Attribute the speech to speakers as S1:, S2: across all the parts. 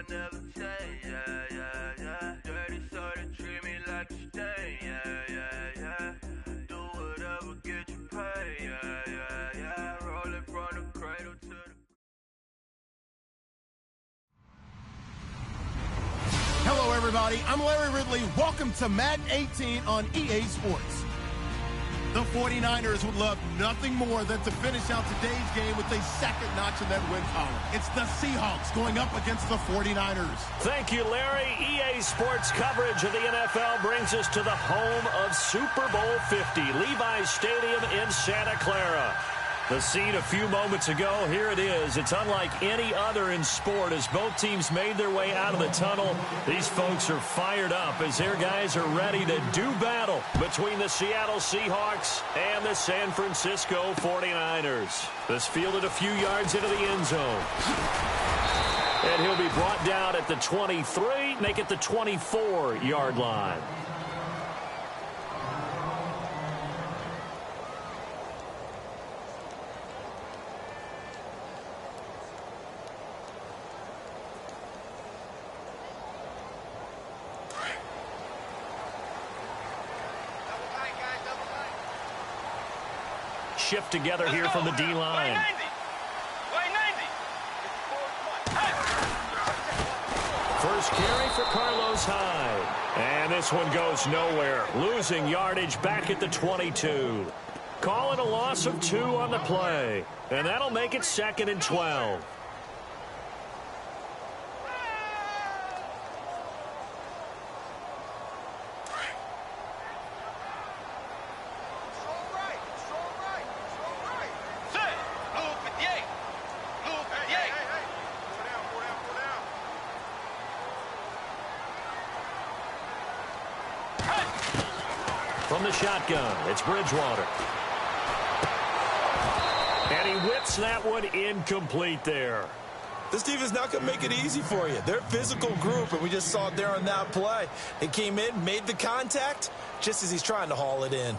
S1: never change, yeah, yeah, yeah. Dirty soda, treat me like a stain, yeah, yeah, yeah. Do whatever, get you paid, yeah, yeah, yeah. Roll it from the cradle to the...
S2: Hello, everybody. I'm Larry Ridley. Welcome to Madden 18 on EA Sports. The 49ers would love nothing more than to finish out today's game with a second notch in that win column. It's the Seahawks going up against the 49ers.
S3: Thank you, Larry. EA Sports coverage of the NFL brings us to the home of Super Bowl 50, Levi's Stadium in Santa Clara. The scene a few moments ago, here it is. It's unlike any other in sport as both teams made their way out of the tunnel. These folks are fired up as their guys are ready to do battle between the Seattle Seahawks and the San Francisco 49ers. This fielded a few yards into the end zone. And he'll be brought down at the 23, make it the 24-yard line. Shift together here from the D-line. First carry for Carlos Hyde. And this one goes nowhere. Losing yardage back at the 22. Calling a loss of 2 on the play. And that'll make it 2nd and 12. From the shotgun, it's Bridgewater. And he whips that one incomplete there.
S4: This defense not going to make it easy for you. They're a physical group, and we just saw it there on that play. It came in, made the contact, just as he's trying to haul it in.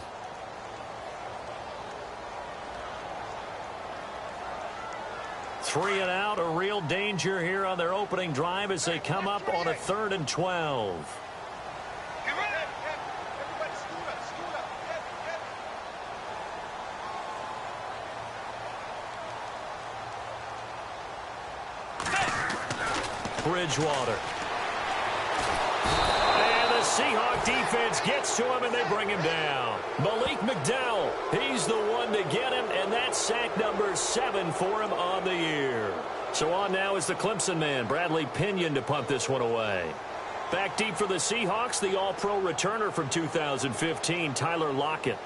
S3: Three and out, a real danger here on their opening drive as they come up on a 3rd and 12. Bridgewater. And the Seahawk defense gets to him, and they bring him down. Malik McDowell, he's the one to get him, and that's sack number 7 for him on the year. So on now is the Clemson man, Bradley Pinion, to punt this one away. Back deep for the Seahawks, the All-Pro returner from 2015, Tyler Lockett.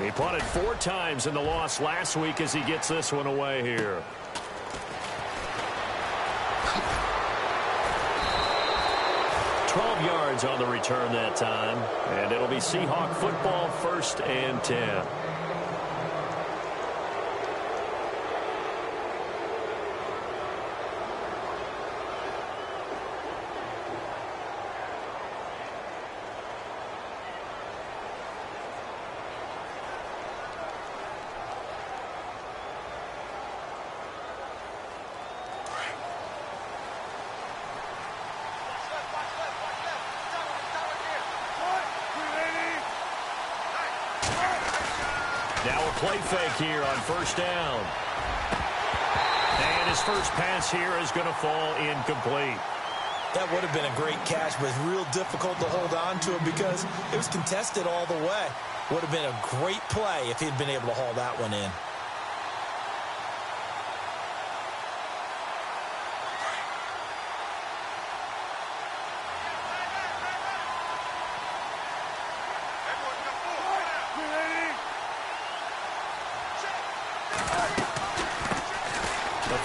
S3: He punted 4 times in the loss last week as he gets this one away here. 12 yards on the return that time, and it'll be Seahawk football, 1st and 10. Now a play fake here on 1st down. And his first pass here is going to fall incomplete.
S4: That would have been a great catch, but it's real difficult to hold on to it because it was contested all the way. Would have been a great play if he'd been able to haul that one in.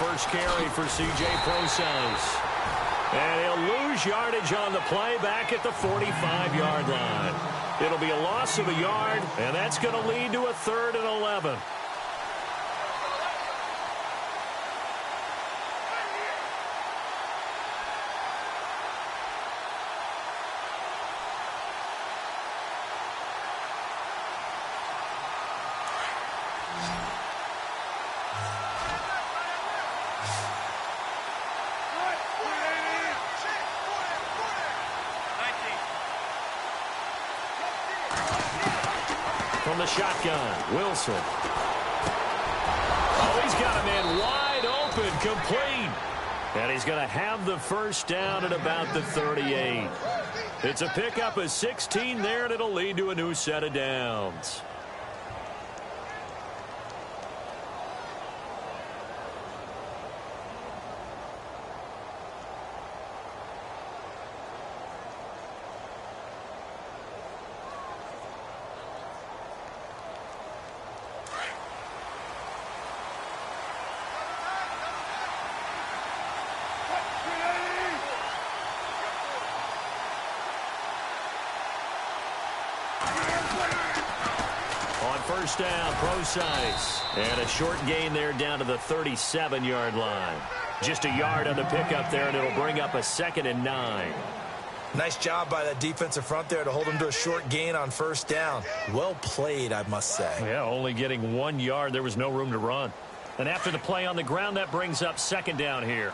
S3: First carry for C.J. Prosise. And he'll lose yardage on the play back at the 45-yard line. It'll be a loss of a yard, and that's going to lead to a 3rd and 11. From the shotgun, Wilson. Oh, he's got a man wide open, complete. And he's going to have the first down at about the 38. It's a pickup of 16 there, and it'll lead to a new set of downs. First down, Prosise. And a short gain there down to the 37-yard line. Just a yard on the pickup there, and it'll bring up a 2nd and 9.
S4: Nice job by that defensive front there to hold him to a short gain on first down. Well played, I must say.
S3: Yeah, only getting 1 yard. There was no room to run. And after the play on the ground, that brings up 2nd down here.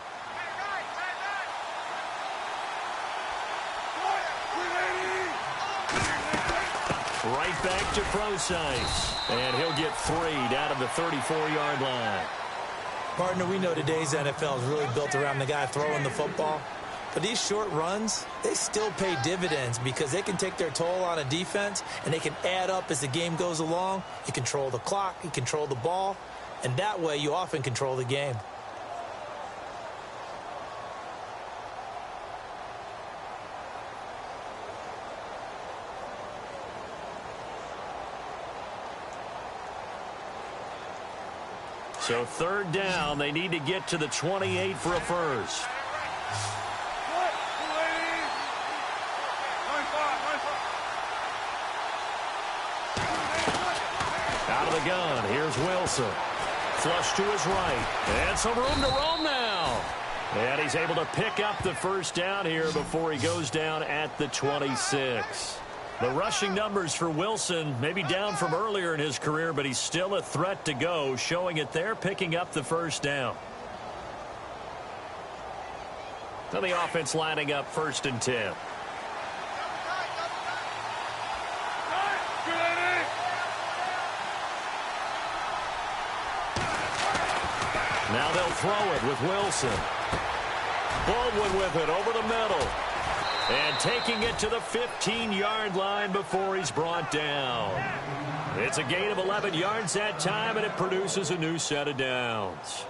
S3: Right back to Prosise. And he'll get 3 down to the 34-yard line.
S4: Partner, we know today's NFL is really built around the guy throwing the football. But these short runs, they still pay dividends because they can take their toll on a defense, and they can add up as the game goes along. You control the clock, you control the ball, and that way you often control the game.
S3: So 3rd down, they need to get to the 28 for a first. Out of the gun, here's Wilson. Flush to his right, and some room to roam now. And he's able to pick up the first down here before he goes down at the 26. The rushing numbers for Wilson may be down from earlier in his career, but he's still a threat to go, showing it there, picking up the first down. Now the offense lining up 1st and 10. Now they'll throw it with Wilson. Baldwin with it over the middle. And taking it to the 15-yard line before he's brought down. It's a gain of 11 yards that time, and it produces a new set of downs.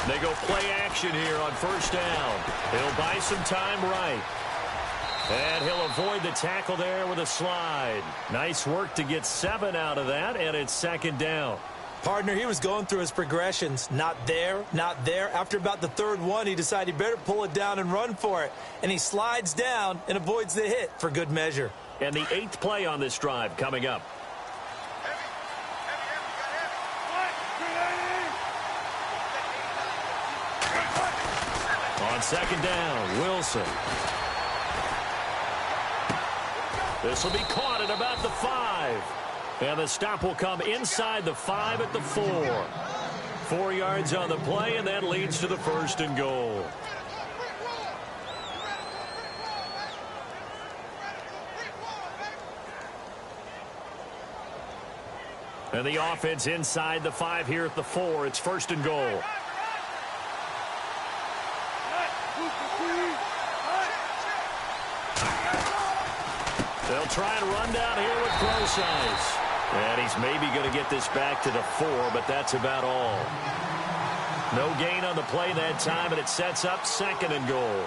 S3: They go play action here on 1st down. He'll buy some time right. And he'll avoid the tackle there with a slide. Nice work to get 7 out of that, and it's 2nd down.
S4: Partner, he was going through his progressions. Not there, not there. After about the 3rd one, he decided he better pull it down and run for it. And he slides down and avoids the hit for good measure.
S3: And the 8th play on this drive coming up. On 2nd down, Wilson. This will be caught at about the 5. And the stop will come inside the 5 at the 4. 4 yards on the play, and that leads to the 1st and goal. And the offense inside the 5 here at the 4. It's 1st and goal. They'll try and run down here with Prosise. And he's maybe going to get this back to the 4, but that's about all. No gain on the play that time, and it sets up 2nd and goal.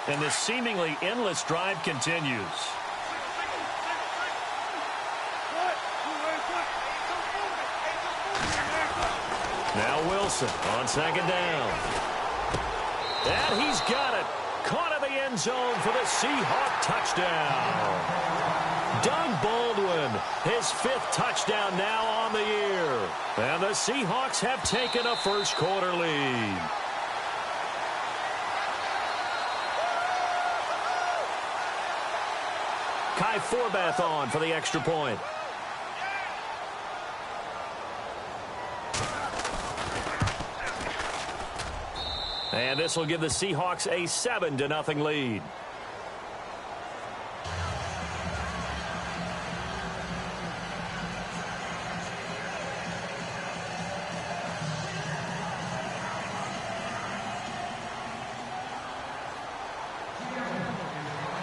S3: And this seemingly endless drive continues. Now Wilson on 2nd down. And he's got it. Caught in the end zone for the Seahawk touchdown. Doug Baldwin His 5th touchdown now on the year. And the Seahawks have taken a first-quarter lead. Kai Forbath on for the extra point. And this will give the Seahawks a 7-0 lead.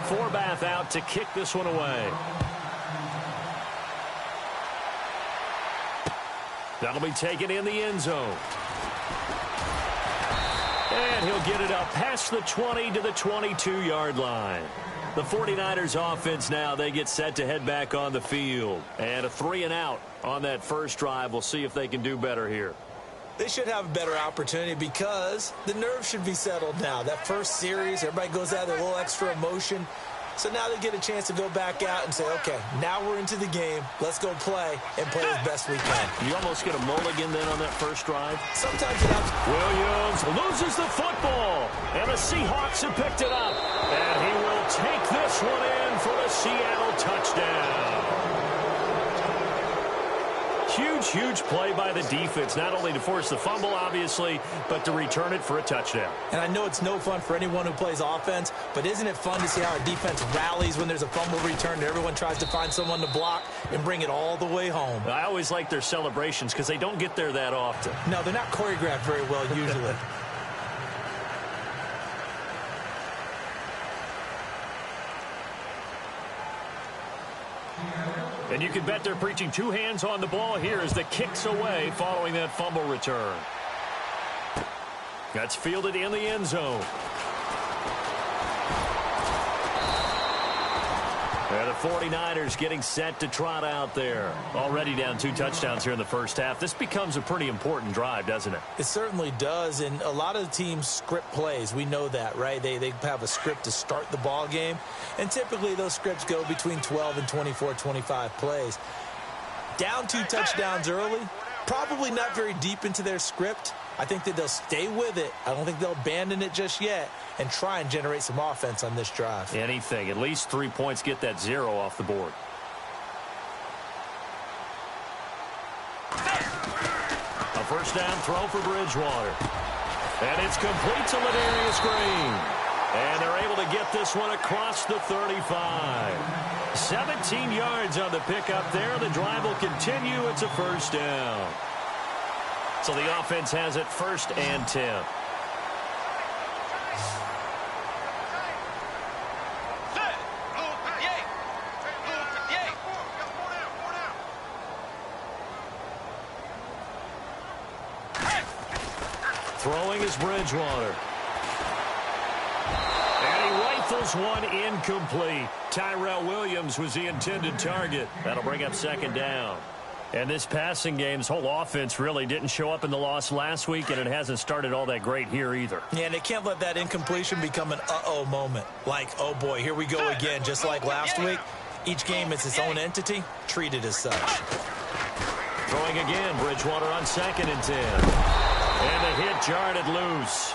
S3: Forbath out to kick this one away. That'll be taken in the end zone. And he'll get it up past the 20 to the 22-yard line. The 49ers offense now, they get set to head back on the field. And a 3-and-out on that first drive. We'll see if they can do better here.
S4: They should have a better opportunity because the nerves should be settled now. That first series, everybody goes out with a little extra emotion. So now they get a chance to go back out and say, okay, now we're into the game. Let's go play and play as best we can.
S3: You almost get a mulligan then on that first drive.
S4: Sometimes it happens.
S3: Williams loses the football. And the Seahawks have picked it up. And he will take this one in for the Seattle touchdown. Huge play by the defense, not only to force the fumble, obviously, but to return it for a touchdown.
S4: And I know it's no fun for anyone who plays offense, but isn't it fun to see how a defense rallies when there's a fumble return and everyone tries to find someone to block and bring it all the way home?
S3: I always like their celebrations because they don't get there that often.
S4: No, they're not choreographed very well usually.
S3: And you can bet they're preaching 2 hands on the ball here as the kick's away following that fumble return. That's fielded in the end zone. And the 49ers getting set to trot out there. Already down 2 touchdowns here in the first half. This becomes a pretty important drive, doesn't it?
S4: It certainly does, and a lot of the teams script plays. We know that, right? They have a script to start the ball game, and typically those scripts go between 12 and 24, 25 plays. Down 2 touchdowns early, probably not very deep into their script. I think that they'll stay with it. I don't think they'll abandon it just yet and try and generate some offense on this drive.
S3: Anything. At least 3 points, get that 0 off the board. A first down throw for Bridgewater. And it's complete to Ladarius Green. And they're able to get this one across the 35. 17 yards on the pickup there. The drive will continue. It's a first down. So the offense has it 1st and 10. Throwing is Bridgewater. And he rifles one incomplete. Tyrell Williams was the intended target. That'll bring up 2nd down. And this passing game's whole offense really didn't show up in the loss last week, and it hasn't started all that great here either.
S4: Yeah, and they can't let that incompletion become an uh-oh moment. Like, oh boy, here we go again, just like last week. Each game is its own entity, treated as such.
S3: Throwing again, Bridgewater on 2nd and 10. And the hit jarred it loose.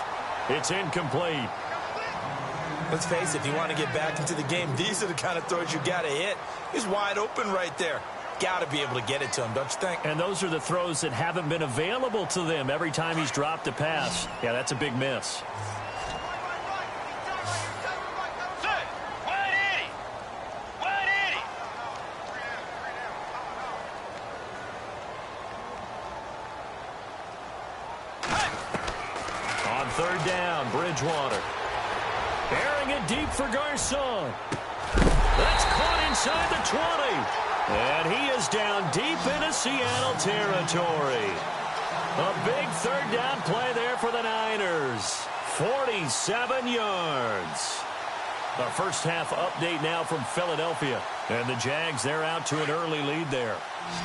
S3: It's incomplete.
S4: Let's face it, if you want to get back into the game, these are the kind of throws you got to hit. He's wide open right there. Got to be able to get it to him, don't you think?
S3: And those are the throws that haven't been available to them every time he's dropped a pass. Yeah, that's a big miss. On 3rd down, Bridgewater. Airing it deep for Garcon. That's caught inside the 20. And he is down deep into Seattle territory. A big 3rd down play there for the Niners. 47 yards. Our first half update now from Philadelphia. And the Jags, they're out to an early lead there.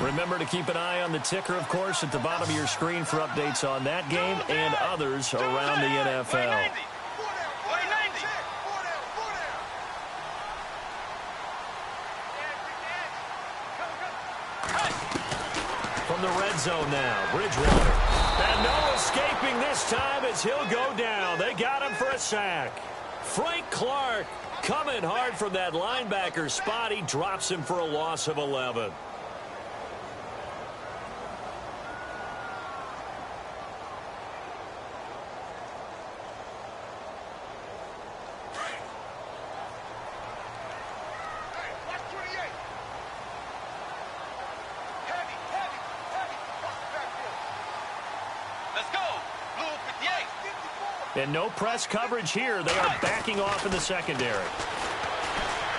S3: Remember to keep an eye on the ticker, of course, at the bottom of your screen for updates on that game and others around the NFL. the red zone now. Bridgewater. And no escaping this time as he'll go down. They got him for a sack. Frank Clark coming hard from that linebacker spot. He drops him for a loss of 11. And no press coverage here. They are backing off in the secondary.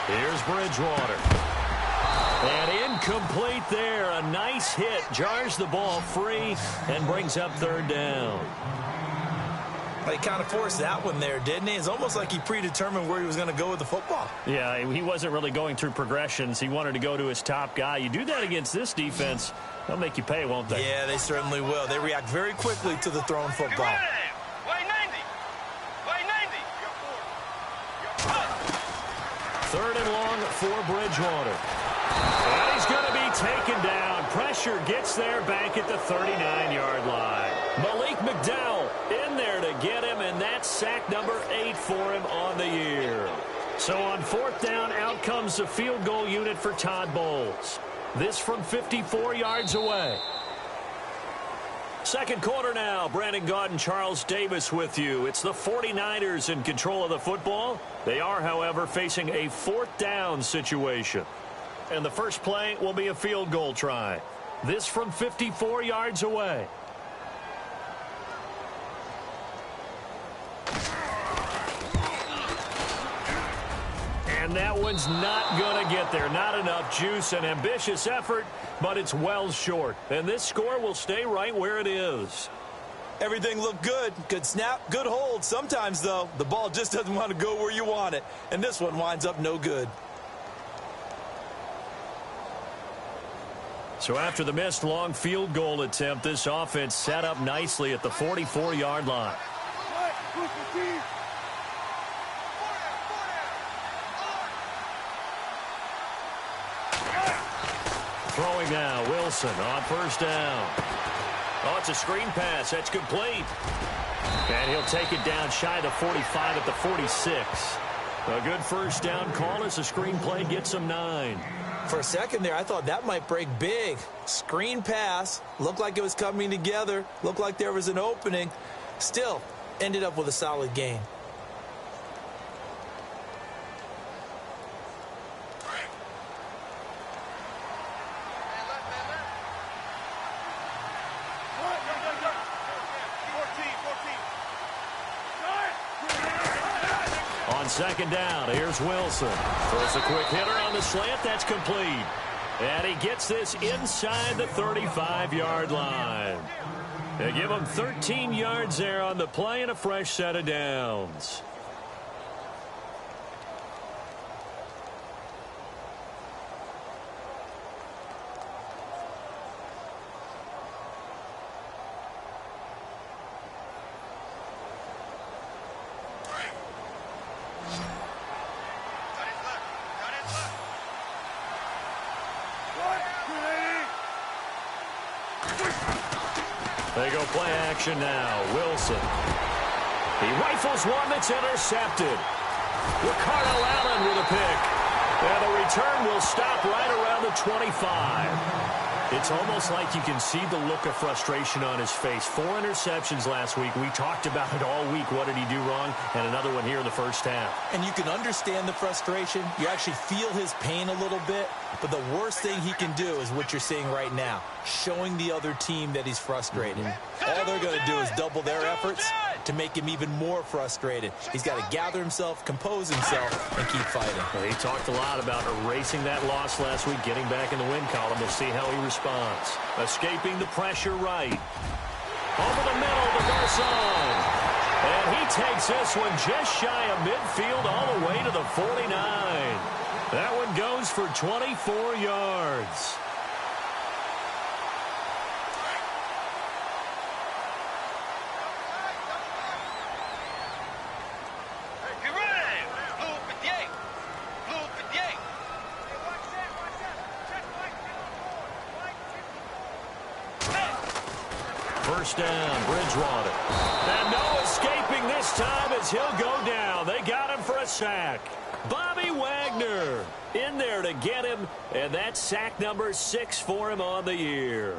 S3: Here's Bridgewater. And incomplete there. A nice hit. Jars the ball free and brings up third down.
S4: He kind of forced that one there, didn't he? It's almost like he predetermined where he was going to go with the football.
S3: Yeah, he wasn't really going through progressions. He wanted to go to his top guy. You do that against this defense, they'll make you pay, won't they?
S4: Yeah, they certainly will. They react very quickly to the thrown football.
S3: Third and long for Bridgewater. And he's going to be taken down. Pressure gets there back at the 39-yard line. Malik McDowell in there to get him, and that's sack number 8 for him on the year. So on fourth down, out comes the field goal unit for Todd Bowles. This from 54 yards away. Second quarter now. Brandon Gaudin, Charles Davis with you. It's the 49ers in control of the football. They are, however, facing a fourth down situation. And the first play will be a field goal try. This from 54 yards away. And that one's not going to get there. Not enough juice. An ambitious effort, but it's well short. And this score will stay right where it is.
S4: Everything looked good. Good snap, good hold. Sometimes, though, the ball just doesn't want to go where you want it. And this one winds up no good.
S3: So after the missed long field goal attempt, this offense set up nicely at the 44-yard line. Throwing now, Wilson on first down. Oh, it's a screen pass. That's complete. And he'll take it down shy of the 45 at the 46. A good first down call as the screen play gets him 9.
S4: For a second there, I thought that might break big. Screen pass. Looked like it was coming together. Looked like there was an opening. Still, ended up with a solid game.
S3: Second down, here's Wilson. Throws a quick hitter on the slant, that's complete. And he gets this inside the 35-yard line. They give him 13 yards there on the play and a fresh set of downs. They go play action now. Wilson. He rifles one that's intercepted. Ricardo Allen with a pick. And the return will stop right around the 25. It's almost like you can see the look of frustration on his face. 4 interceptions last week. We talked about it all week. What did he do wrong? And another one here in the first half.
S4: And you can understand the frustration. You actually feel his pain a little bit. But the worst thing he can do is what you're seeing right now, showing the other team that he's frustrated. All they're going to do is double their efforts to make him even more frustrated. He's got to gather himself, compose himself, and keep fighting.
S3: Well, he talked a lot about erasing that loss last week, getting back in the win column. We'll see how he responds. Escaping the pressure right. Over the middle to Garcon. And he takes this one just shy of midfield all the way to the 49. That one goes for 24 yards. first down, Bridgewater. And no escaping this time as he'll go down. They got him for a sack. Bobby Wagner in there to get him, and that's sack number 6 for him on the year.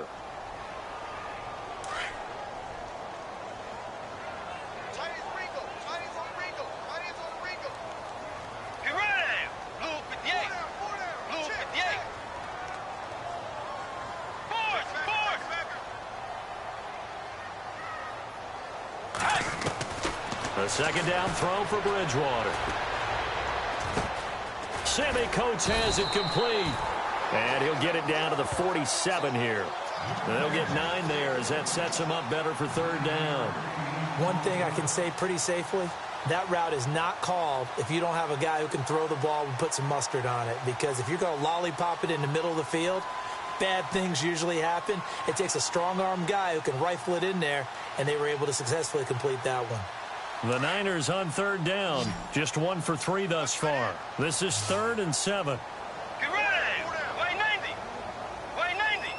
S3: A second down throw for Bridgewater. Sammy Coates has it complete. And he'll get it down to the 47 here. They'll get 9 there as that sets him up better for third down.
S4: One thing I can say pretty safely, that route is not called if you don't have a guy who can throw the ball and put some mustard on it. Because if you're going to lollipop it in the middle of the field, bad things usually happen. It takes a strong-arm guy who can rifle it in there, and they were able to successfully complete that one.
S3: The Niners on third down. Just 1 for 3 thus far. This is 3rd and 7.
S1: Get ready! Way 90! Way 90!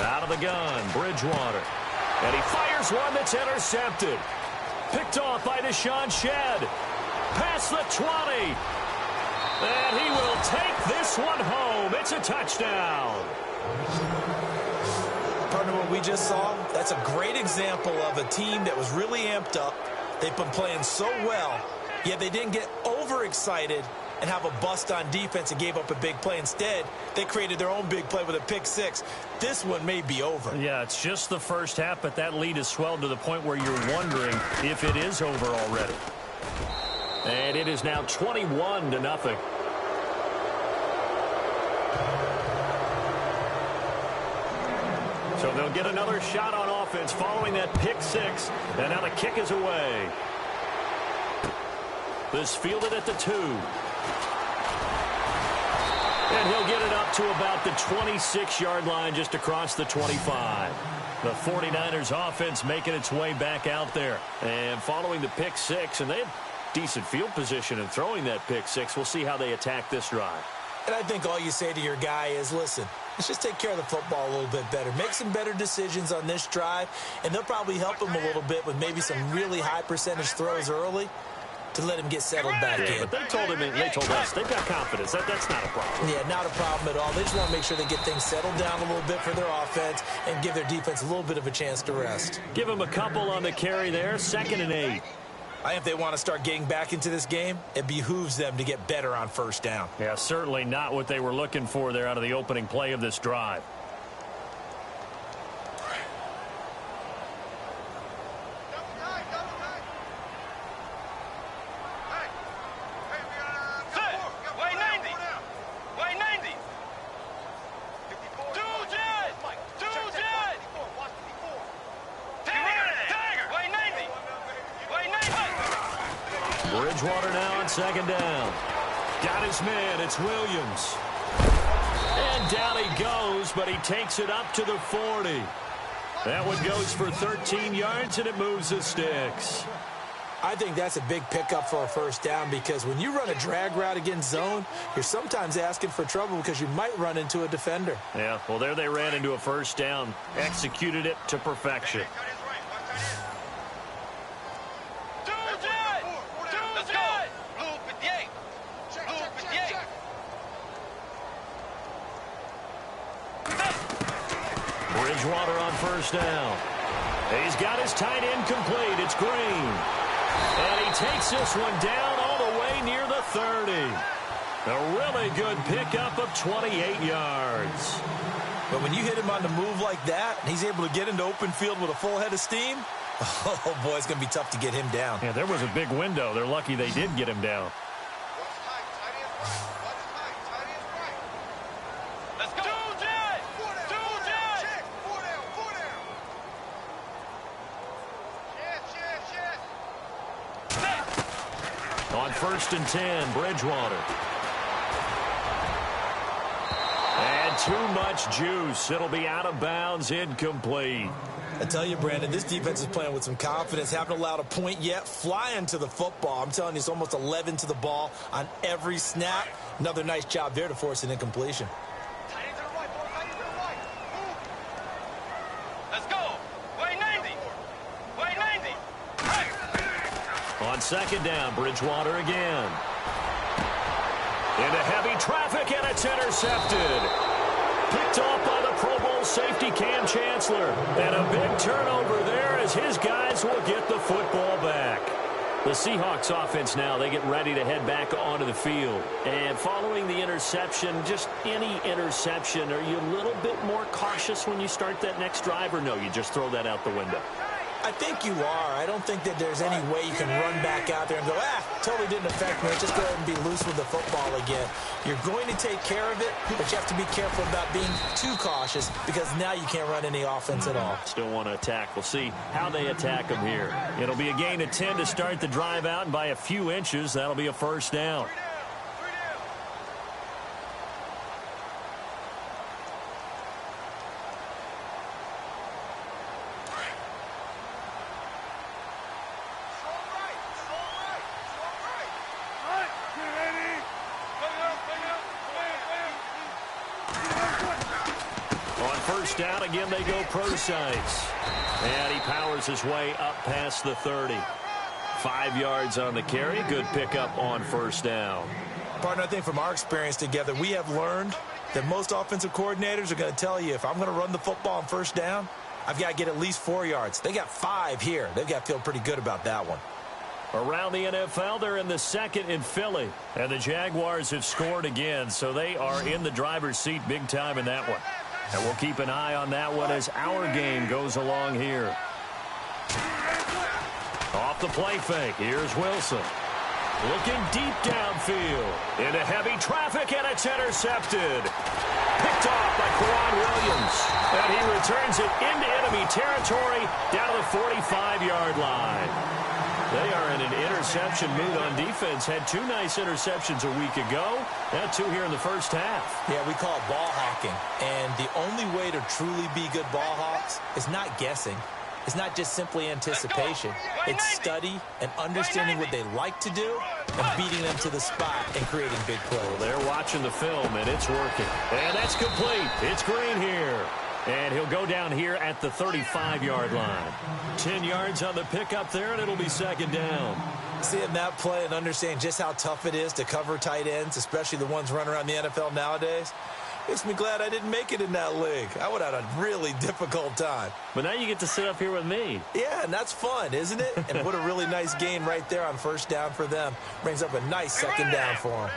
S3: Out of the gun, Bridgewater. And he fires one that's intercepted. Picked off by Deshaun Shedd. Past the 20. And he will take this one home. It's a touchdown.
S4: Partner, what we just saw, that's a great example of a team that was really amped up. They've been playing so well, yet they didn't get overexcited and have a bust on defense and gave up a big play. Instead, they created their own big play with a pick 6. This one may be over.
S3: Yeah, it's just the first half, but that lead has swelled to the point where you're wondering if it is over already. And it is now 21-0. So they'll get another shot on offense following that pick 6. And now the kick is away. This fielded at the 2. And he'll get it up to about the 26-yard line just across the 25. The 49ers offense making its way back out there. And following the pick 6, and they have decent field position in throwing that pick 6. We'll see how they attack this drive.
S4: And I think all you say to your guy is, listen, let's just take care of the football a little bit better. Make some better decisions on this drive, and they'll probably help him a little bit with maybe some really high percentage throws early to let him get settled back in.
S3: But they told us they've got confidence. That's not a problem.
S4: Yeah, not a problem at all. They just want to make sure they get things settled down a little bit for their offense and give their defense a little bit of a chance to rest.
S3: Give them a couple on the carry there. 2nd and 8.
S4: I think if they want to start getting back into this game, it behooves them to get better on first down.
S3: Yeah, certainly not what they were looking for there out of the opening play of this drive. Bridgewater now on 2nd down. Got his man. It's Williams. And down he goes, but he takes it up to the 40. That one goes for 13 yards, and it moves the sticks.
S4: I think that's a big pickup for a first down because when you run a drag route against zone, you're sometimes asking for trouble because you might run into a defender.
S3: Yeah, well, there they ran into a first down. Executed it to perfection. Bridgewater on first down. He's got his tight end complete. It's Green. And he takes this one down all the way near the 30. A really good pickup of 28 yards.
S4: But when you hit him on the move like that, and he's able to get into open field with a full head of steam, oh, boy, it's going to be tough to get him down.
S3: Yeah, there was a big window. They're lucky they did get him down. On 1st and 10, Bridgewater. And too much juice. It'll be out of bounds, incomplete.
S4: I tell you, Brandon, this defense is playing with some confidence. Haven't allowed a point yet. Flying to the football. I'm telling you, it's almost 11 to the ball on every snap. Another nice job there to force an incompletion.
S1: Let's go. Way 90. Way 90.
S3: On second down, Bridgewater again. Into heavy traffic, and it's intercepted. Picked off by the Pro Bowl safety Cam Chancellor. And a big turnover there as his guys will get the football back. The Seahawks offense now, they get ready to head back onto the field. And following the interception, just any interception, are you a little bit more cautious when you start that next drive, or no, you just throw that out the window?
S4: I think you are. I don't think that there's any way you can run back out there and go, totally didn't affect me. Just go ahead and be loose with the football again. You're going to take care of it, but you have to be careful about being too cautious because now you can't run any offense at all.
S3: Still want to attack. We'll see how they attack them here. It'll be a gain of 10 to start the drive out, and by a few inches, that'll be a first down. Down again, they go Prosise. And he powers his way up past the 30. 5 yards on the carry. Good pickup on first down.
S4: Partner, I think from our experience together, we have learned that most offensive coordinators are going to tell you, if I'm going to run the football on first down, I've got to get at least 4 yards. They got 5 here. They've got to feel pretty good about that one.
S3: Around the NFL, they're in the second in Philly. And the Jaguars have scored again, so they are in the driver's seat big time in that one. And we'll keep an eye on that one as our game goes along here. Off the play fake, here's Wilson. Looking deep downfield. Into heavy traffic, and it's intercepted. Picked off by Kwan Williams. And he returns it into enemy territory down to the 45-yard line. They are in an interception mood on defense. Had 2 nice interceptions a week ago. And 2 here in the first half.
S4: Yeah, we call it ball hawking. And the only way to truly be good ball hawks is not guessing. It's not just simply anticipation. It's study and understanding what they like to do and beating them to the spot and creating big plays.
S3: Well, they're watching the film, and it's working. And that's complete. It's Green here. And he'll go down here at the 35-yard line. 10 yards on the pickup there, and it'll be second down.
S4: Seeing that play and understanding just how tough it is to cover tight ends, especially the ones running around the NFL nowadays, makes me glad I didn't make it in that league. I would have had a really difficult time.
S3: But now you get to sit up here with me.
S4: Yeah, and that's fun, isn't it? And what a really nice gain right there on first down for them. Brings up a nice second down for them.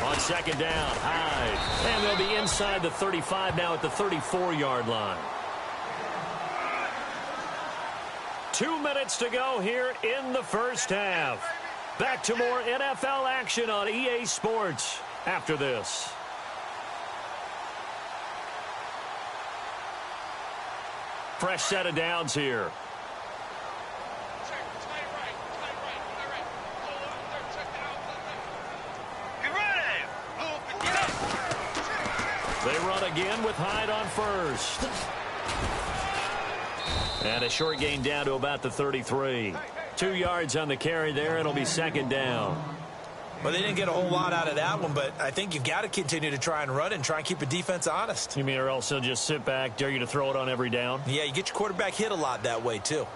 S3: On second down, Hyde. And they'll be inside the 35 now at the 34-yard line. 2 minutes to go here in the first half. Back to more NFL action on EA Sports after this. Fresh set of downs here. They run again with Hyde on first. And a short gain down to about the 33. 2 yards on the carry there. It'll be second down.
S4: Well, they didn't get a whole lot out of that one, but I think you've got to continue to try and run and try and keep the defense honest.
S3: You mean or else they'll just sit back, dare you to throw it on every down?
S4: Yeah, you get your quarterback hit a lot that way, too.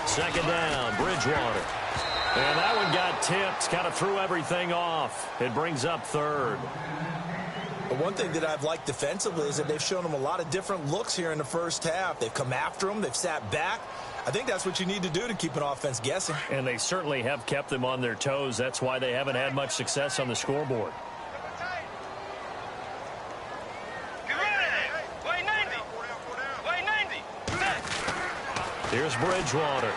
S3: Second down, Bridgewater. And that one got tipped, kind of threw everything off. It brings up third.
S4: But one thing that I've liked defensively is that they've shown them a lot of different looks here in the first half. They've come after them. They've sat back. I think that's what you need to do to keep an offense guessing.
S3: And they certainly have kept them on their toes. That's why they haven't had much success on the scoreboard. Here's Bridgewater.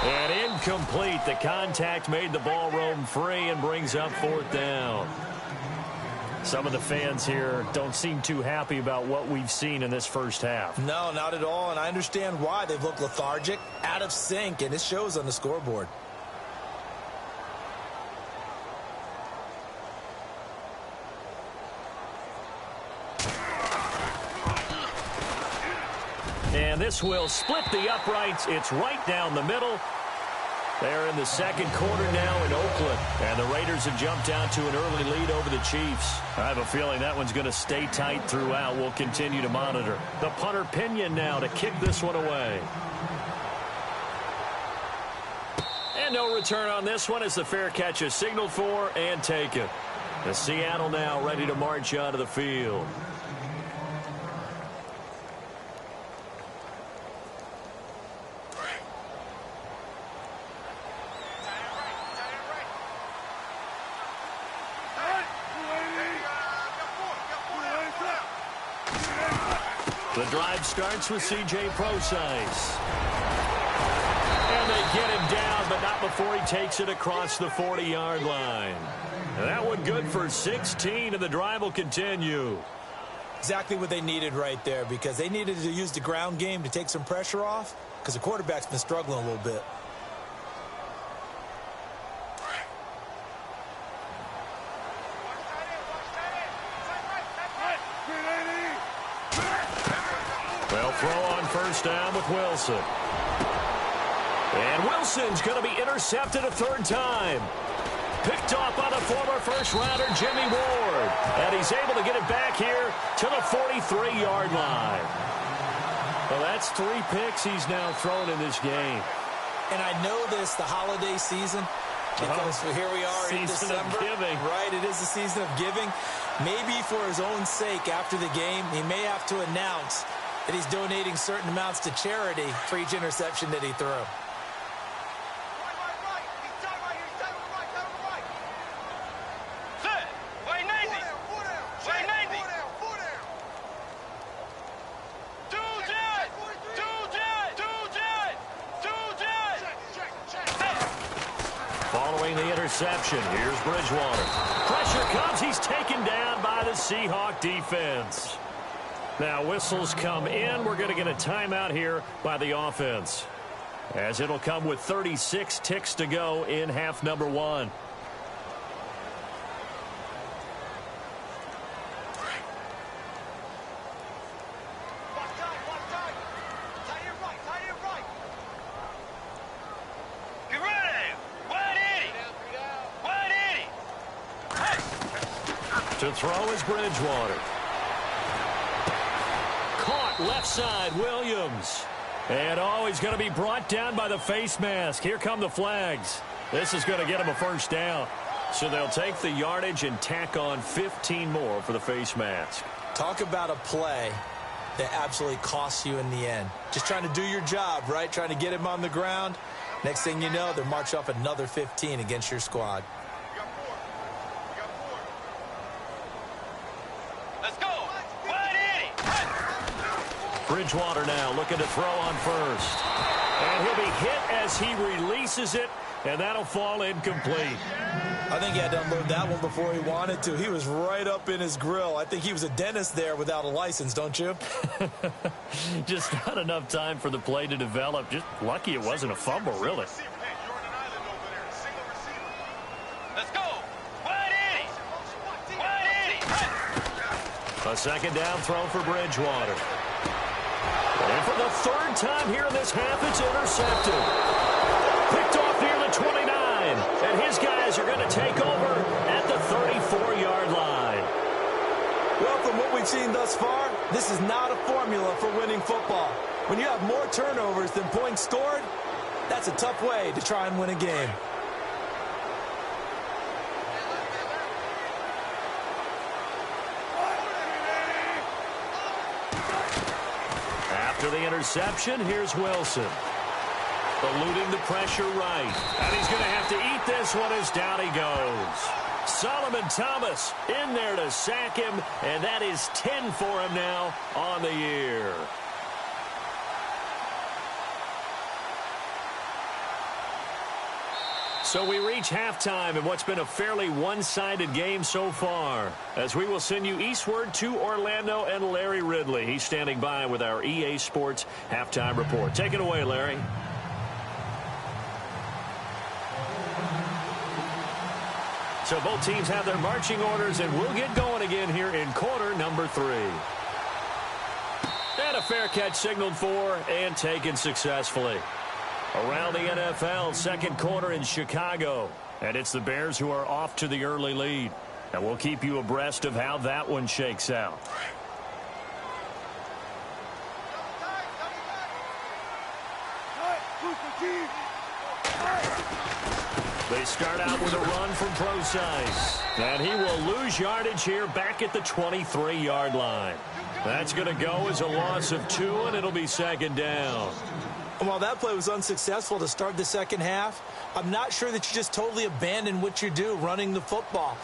S3: And incomplete. The contact made the ball roam free and brings up 4th down. Some of the fans here don't seem too happy about what we've seen in this first half.
S4: No, not at all, and I understand why. They've looked lethargic, out of sync, and it shows on the scoreboard.
S3: And this will split the uprights. It's right down the middle. They're in the second quarter now in Oakland. And the Raiders have jumped out to an early lead over the Chiefs. I have a feeling that one's going to stay tight throughout. We'll continue to monitor. The punter Pinion now to kick this one away. And no return on this one as the fair catch is signaled for and taken. The Seattle now ready to march onto the field. The drive starts with C.J. Prosise. And they get him down, but not before he takes it across the 40-yard line. And that one good for 16, and the drive will continue.
S4: Exactly what they needed right there, because they needed to use the ground game to take some pressure off, because the quarterback's been struggling a little bit.
S3: They'll throw on first down with Wilson. And Wilson's going to be intercepted a 3rd time. Picked off by the former first-rounder Jimmy Ward. And he's able to get it back here to the 43-yard line. Well, that's 3 picks he's now thrown in this game.
S4: And I know this, the holiday season, because here we are in December.
S3: Season of giving.
S4: Right, it is the season of giving. Maybe for his own sake after the game, he may have to announce that he's donating certain amounts to charity for each interception that he threw.
S3: Following the interception, here's Bridgewater. Pressure comes. He's taken down by the Seahawk defense. Now whistles come in. We're going to get a timeout here by the offense, as it'll come with 36 ticks to go in half number 1. To throw is Bridgewater. Caught left side, Williams. And he's going to be brought down by the face mask. Here come the flags. This is going to get him a first down. So they'll take the yardage and tack on 15 more for the face mask.
S4: Talk about a play that absolutely costs you in the end. Just trying to do your job, right? Trying to get him on the ground. Next thing you know, they're march off another 15 against your squad.
S3: Bridgewater now looking to throw on first. And he'll be hit as he releases it, and that'll fall incomplete.
S4: I think he had to unload that one before he wanted to. He was right up in his grill. I think he was a dentist there without a license, don't you?
S3: Just not enough time for the play to develop. Just lucky it wasn't a fumble, really.
S1: Let's go. 180.
S3: A second down throw for Bridgewater. And for the 3rd time here in this half, it's intercepted. Picked off near the 29. And his guys are going to take over at the 34-yard line.
S4: Well, from what we've seen thus far, this is not a formula for winning football. When you have more turnovers than points scored, that's a tough way to try and win a game.
S3: After the interception, here's Wilson. Eluding the pressure right. And he's going to have to eat this one as down he goes. Solomon Thomas in there to sack him, and that is 10 for him now on the year. So we reach halftime in what's been a fairly one-sided game so far, as we will send you eastward to Orlando and Larry Ridley. He's standing by with our EA Sports halftime report. Take it away, Larry. So both teams have their marching orders, and we'll get going again here in quarter number 3. And a fair catch signaled for and taken successfully. Around the NFL, second quarter in Chicago. And it's the Bears who are off to the early lead. And we'll keep you abreast of how that one shakes out. They start out with a run from Procise. And he will lose yardage here back at the 23-yard line. That's going to go as a loss of 2, and it'll be second down.
S4: And while that play was unsuccessful to start the second half, I'm not sure that you just totally abandon what you do running the football.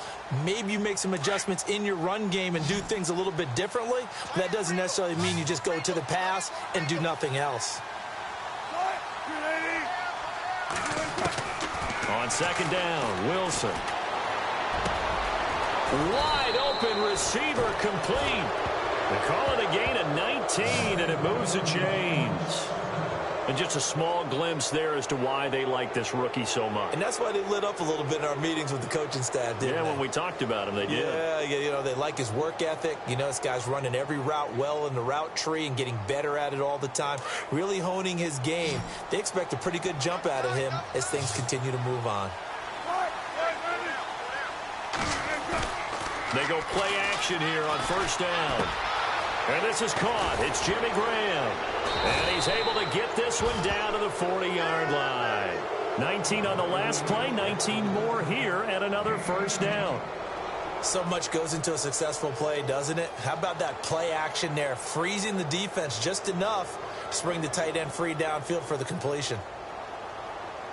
S4: Maybe you make some adjustments in your run game and do things a little bit differently, but that doesn't necessarily mean you just go to the pass and do nothing else.
S3: On second down, Wilson. Wide open receiver complete. They call it a gain of 19, and it moves the chains. And just a small glimpse there as to why they like this rookie so much.
S4: And that's why they lit up a little bit in our meetings with the coaching staff, didn't they?
S3: Yeah, when we talked about him, they did.
S4: Yeah, you know, they like his work ethic. You know, this guy's running every route well in the route tree and getting better at it all the time, really honing his game. They expect a pretty good jump out of him as things continue to move on.
S3: They go play action here on first down. And this is caught. It's Jimmy Graham. And he's able to get this one down to the 40-yard line. 19 on the last play, 19 more here at another first down.
S4: So much goes into a successful play, doesn't it? How about that play action there, freezing the defense just enough to bring the tight end free downfield for the completion.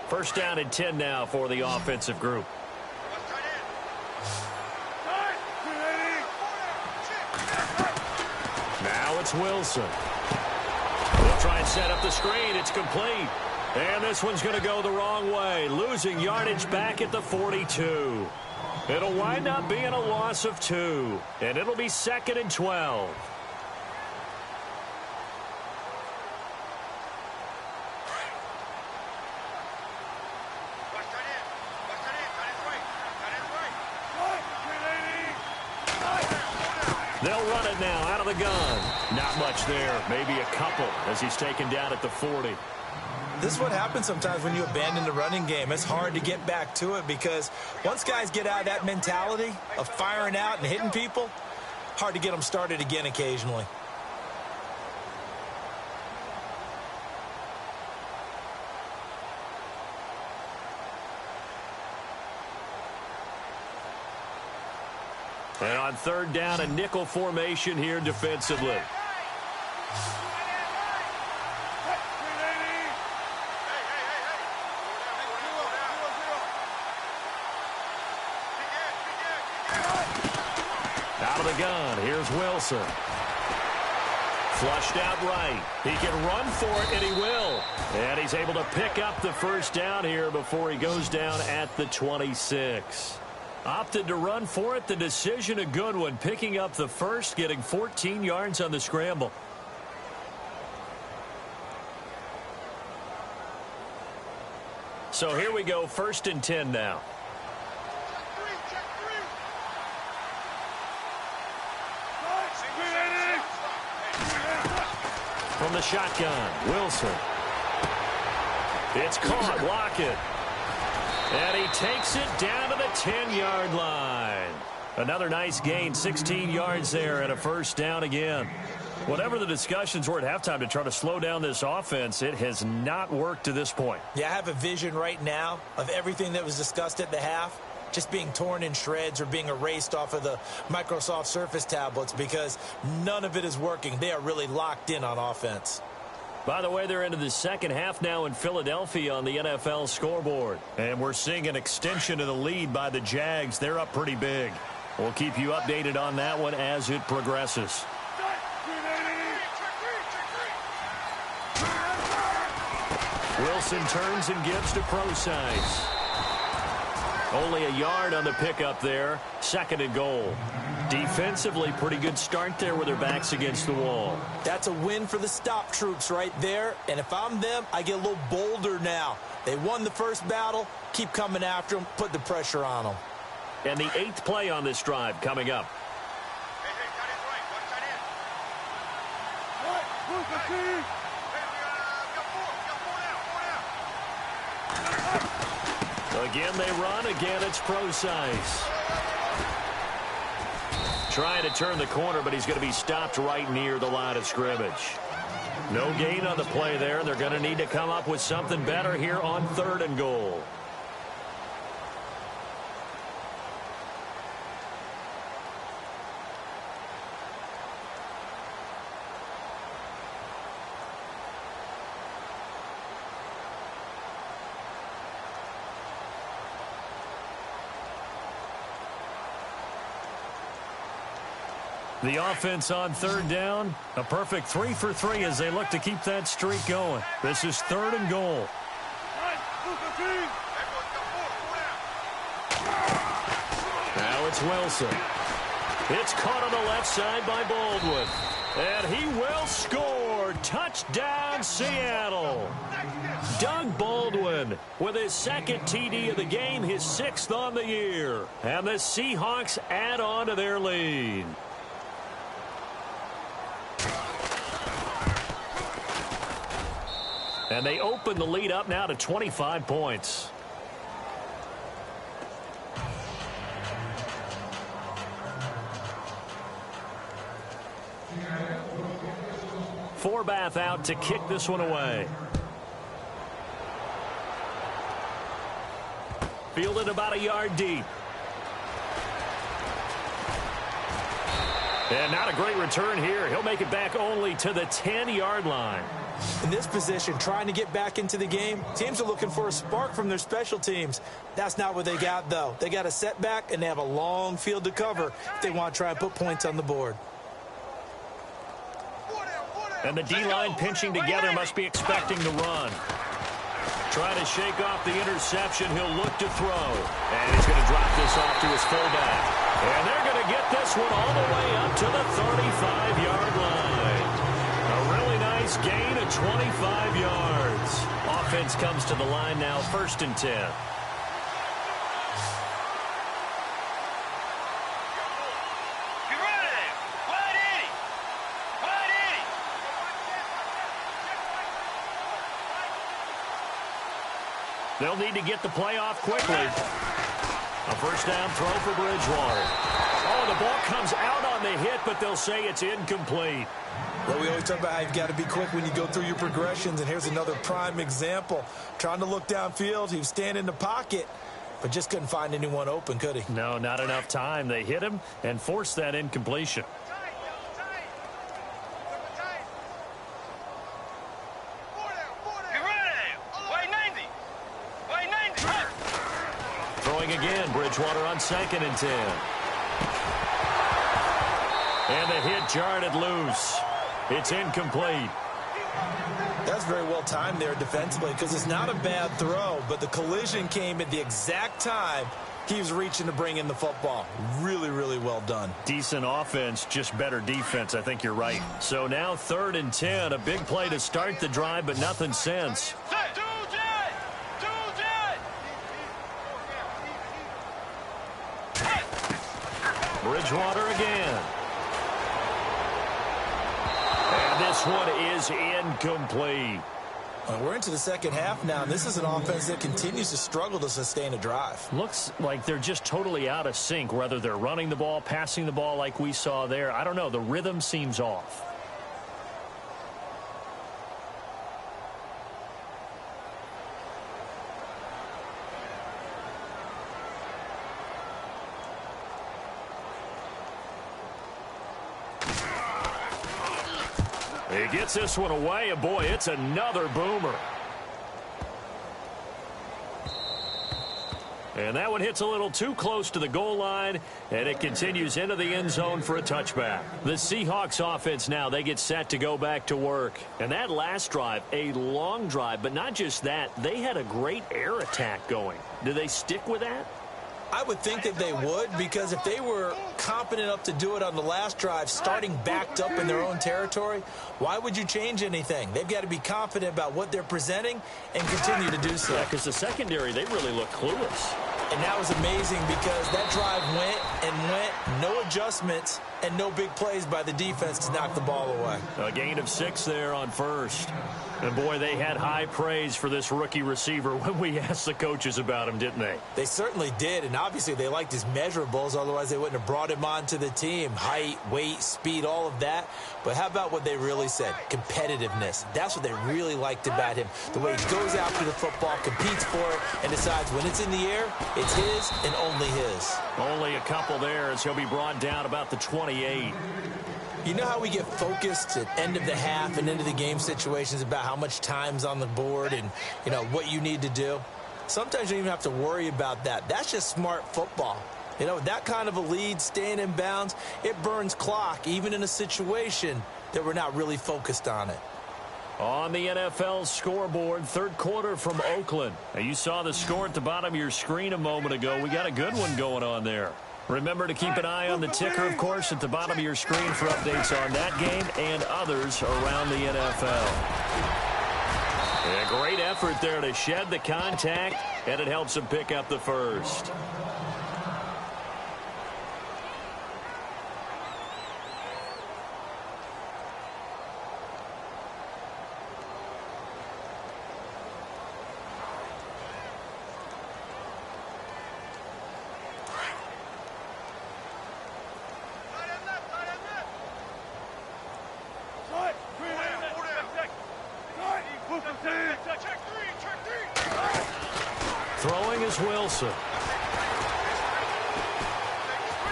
S3: First down and 10 now for the offensive group. Now it's Wilson. They'll try and set up the screen. It's complete. And this one's going to go the wrong way, losing yardage back at the 42. It'll wind up being a loss of 2, and it'll be second and 12. They'll run it now out of the gun. Not much there. Maybe a couple as he's taken down at the 40.
S4: This is what happens sometimes when you abandon the running game. It's hard to get back to it because once guys get out of that mentality of firing out and hitting people, hard to get them started again occasionally.
S3: And on third down, a nickel formation here defensively. Out of the gun, here's Wilson. Flushed out right. He can run for it, and he will. And he's able to pick up the first down here before he goes down at the 26. Opted to run for it. The decision a good one. Picking up the first, getting 14 yards on the scramble. So here we go, first and 10 now. From the shotgun, Wilson. It's caught, Lockett. And he takes it down to the 10-yard line. Another nice gain, 16 yards there and a first down again. Whatever the discussions were at halftime to try to slow down this offense, it has not worked to this point.
S4: Yeah, I have a vision right now of everything that was discussed at the half just being torn in shreds or being erased off of the Microsoft Surface tablets because none of it is working. They are really locked in on offense.
S3: By the way, they're into the second half now in Philadelphia on the NFL scoreboard. And we're seeing an extension of the lead by the Jags. They're up pretty big. We'll keep you updated on that one as it progresses. Wilson turns and gives to Prosise. Only a yard on the pickup there. 2nd and goal. Defensively, pretty good start there with their backs against the wall.
S4: That's a win for the stop troops right there. And if I'm them, I get a little bolder now. They won the first battle. Keep coming after them. Put the pressure on them.
S3: And the 8th play on this drive coming up. Again, they run. Again, it's Prosise. Trying to turn the corner, but he's going to be stopped right near the line of scrimmage. No gain on the play there, and they're going to need to come up with something better here on 3rd and goal. The offense on 3rd down, a perfect 3 for 3 as they look to keep that streak going. This is 3rd and goal. Now it's Wilson. It's caught on the left side by Baldwin. And he will score. Touchdown, Seattle. Doug Baldwin with his 2nd TD of the game, his 6th on the year. And the Seahawks add on to their lead. And they open the lead up now to 25 points. Forbath out to kick this one away. Fielded about a yard deep. And not a great return here. He'll make it back only to the 10-yard line.
S4: In this position, trying to get back into the game, teams are looking for a spark from their special teams. That's not what they got, though. They got a setback, and they have a long field to cover if they want to try and put points on the board.
S3: And the D-line pinching together must be expecting the run. Trying to shake off the interception. He'll look to throw. And he's going to drop this off to his fullback. And they're going to get this one all the way up to the 35-yard line. A really nice gain of 25 yards. Offense comes to the line now, 1st and 10. They'll need to get the play off quickly. A 1st down throw for Bridgewater. Oh, the ball comes out on the hit, but they'll say it's incomplete.
S4: Well, we always talk about how you've got to be quick when you go through your progressions, and here's another prime example. Trying to look downfield, he was standing in the pocket, but just couldn't find anyone open, could he?
S3: No, not enough time. They hit him and forced that incompletion. Throwing again, Bridgewater on 2nd and 10. And the hit jarred it loose. It's incomplete.
S4: That's very well timed there defensively because it's not a bad throw, but the collision came at the exact time he was reaching to bring in the football. Really, really well done.
S3: Decent offense, just better defense. I think you're right. So now 3rd and 10, a big play to start the drive, but nothing since. Bridgewater again. And this one is incomplete.
S4: We're into the second half now, and this is an offense that continues to struggle to sustain a drive.
S3: Looks like they're just totally out of sync, whether they're running the ball, passing the ball like we saw there. I don't know. The rhythm seems off. He gets this one away, and boy, it's another boomer. And that one hits a little too close to the goal line, and it continues into the end zone for a touchback. The Seahawks offense now, they get set to go back to work. And that last drive, a long drive, but not just that, they had a great air attack going. Do they stick with that?
S4: I would think that they would, because if they were competent enough to do it on the last drive, starting backed up in their own territory, why would you change anything? They've got to be confident about what they're presenting and continue to do so.
S3: Yeah, because the secondary, they really look clueless.
S4: And that was amazing because that drive went, no adjustments, and no big plays by the defense to knock the ball away.
S3: A gain of 6 there on first. And, boy, they had high praise for this rookie receiver when we asked the coaches about him, didn't they?
S4: They certainly did, and obviously they liked his measurables. Otherwise, they wouldn't have brought him onto the team. Height, weight, speed, all of that. But how about what they really said? Competitiveness. That's what they really liked about him. The way he goes after the football, competes for it, and decides when it's in the air, it's his and only his.
S3: Only a couple there as he'll be brought down about the 28.
S4: You know how we get focused at end of the half and into the game situations about how much time's on the board and, you know, what you need to do? Sometimes you don't even have to worry about that. That's just smart football. You know, that kind of a lead, staying in bounds, it burns clock, even in a situation that we're not really focused on it.
S3: On the NFL scoreboard, third quarter from Oakland. Now, you saw the score at the bottom of your screen a moment ago. We got a good one going on there. Remember to keep an eye on the ticker, of course, at the bottom of your screen for updates on that game and others around the NFL. A great effort there to shed the contact, and it helps him pick up the first. Throwing is Wilson.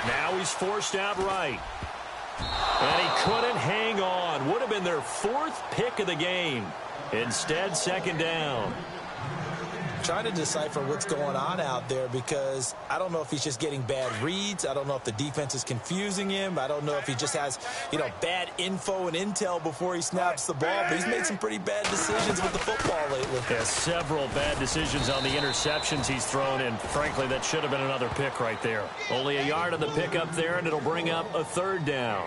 S3: Now he's forced out right. And he couldn't hang on. Would have been their 4th pick of the game. Instead, second down.
S4: Trying to decipher what's going on out there because I don't know if he's just getting bad reads. I don't know if the defense is confusing him. I don't know if he just has, you know, bad info and intel before he snaps the ball. But he's made some pretty bad decisions with the football lately.
S3: Yeah, several bad decisions on the interceptions he's thrown, and frankly, that should have been another pick right there. Only a yard on the pickup there, and it'll bring up a third down.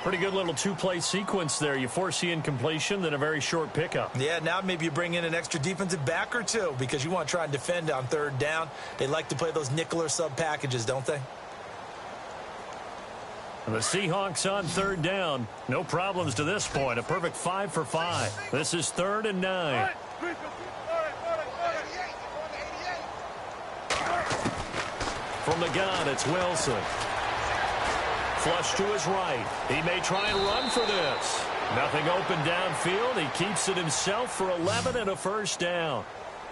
S3: Pretty good little two-play sequence there. You force the incompletion, then a very short pickup.
S4: Yeah, now maybe you bring in an extra defensive back or two because you want to try and defend on third down. They like to play those nickel or sub packages, don't they?
S3: And the Seahawks on third down. No problems to this point. A perfect 5 for 5. This is 3rd and 9. From the gun, it's Wilson. Flush to his right. He may try and run for this. Nothing open downfield. He keeps it himself for 11 and a first down.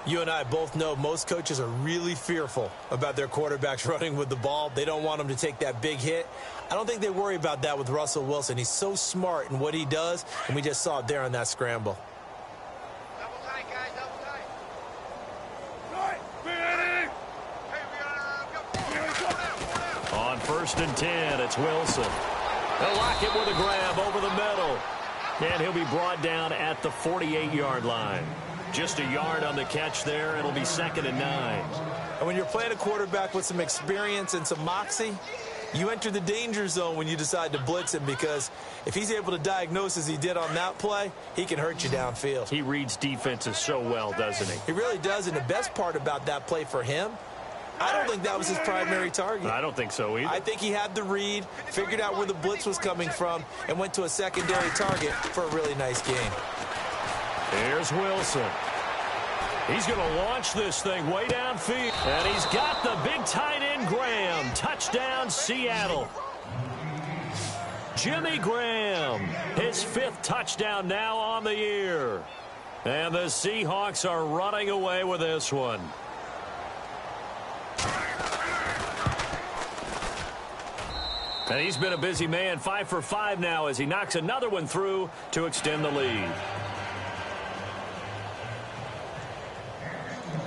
S4: You and I both know most coaches are really fearful about their quarterbacks running with the ball. They don't want them to take that big hit. I don't think they worry about that with Russell Wilson. He's so smart in what he does, and we just saw it there on that scramble.
S3: On 1st and 10, it's Wilson. They'll lock it with a grab over the middle. And he'll be brought down at the 48-yard line. Just a yard on the catch there. It'll be 2nd and 9.
S4: And when you're playing a quarterback with some experience and some moxie, you enter the danger zone when you decide to blitz him because if he's able to diagnose as he did on that play, he can hurt you downfield.
S3: He reads defenses so well, doesn't he?
S4: He really does, and the best part about that play for him, I don't think that was his primary target.
S3: I don't think so either.
S4: I think he had the read, figured out where the blitz was coming from, and went to a secondary target for a really nice game.
S3: Here's Wilson. He's going to launch this thing way downfield. And he's got the big tight end Graham. Touchdown, Seattle. Jimmy Graham, his 5th touchdown now on the year. And the Seahawks are running away with this one. And he's been a busy man, 5 for 5 now as he knocks another one through to extend the lead.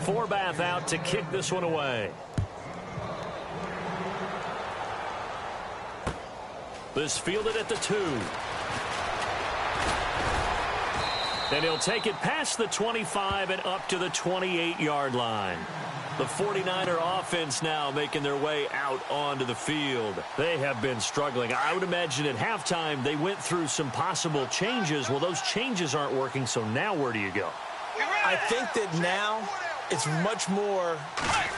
S3: Forbath out to kick this one away. This fielded at the 2. And he'll take it past the 25 and up to the 28-yard line. The 49er offense now making their way out onto the field. They have been struggling. I would imagine at halftime they went through some possible changes. Well, those changes aren't working, so now where do you go?
S4: I think that now it's much more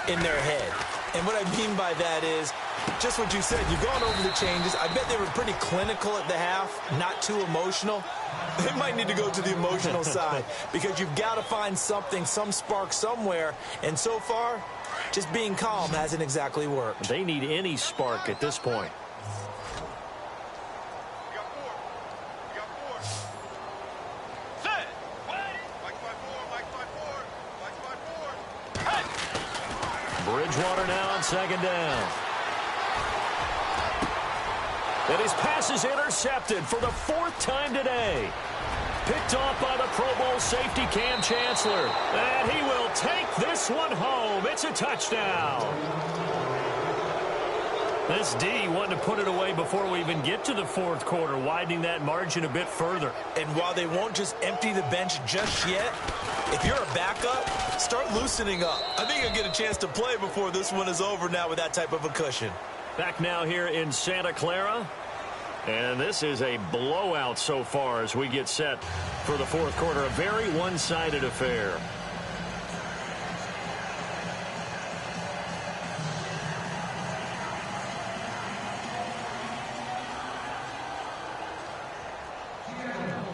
S4: in their head. And what I mean by that is just what you said. You've gone over the changes. I bet they were pretty clinical at the half, not too emotional. They might need to go to the emotional side because you've got to find something, some spark somewhere. And so far, just being calm hasn't exactly worked.
S3: They need any spark at this point. Bridgewater now on second down. And his pass is intercepted for the 4th time today. Picked off by the Pro Bowl safety Cam Chancellor. And he will take this one home. It's a touchdown. This D wanted to put it away before we even get to the 4th quarter, widening that margin a bit further.
S4: And while they won't just empty the bench just yet, if you're a backup, start loosening up. I think you'll get a chance to play before this one is over now with that type of a cushion.
S3: Back now here in Santa Clara. And this is a blowout so far as we get set for the 4th quarter. A very one-sided affair.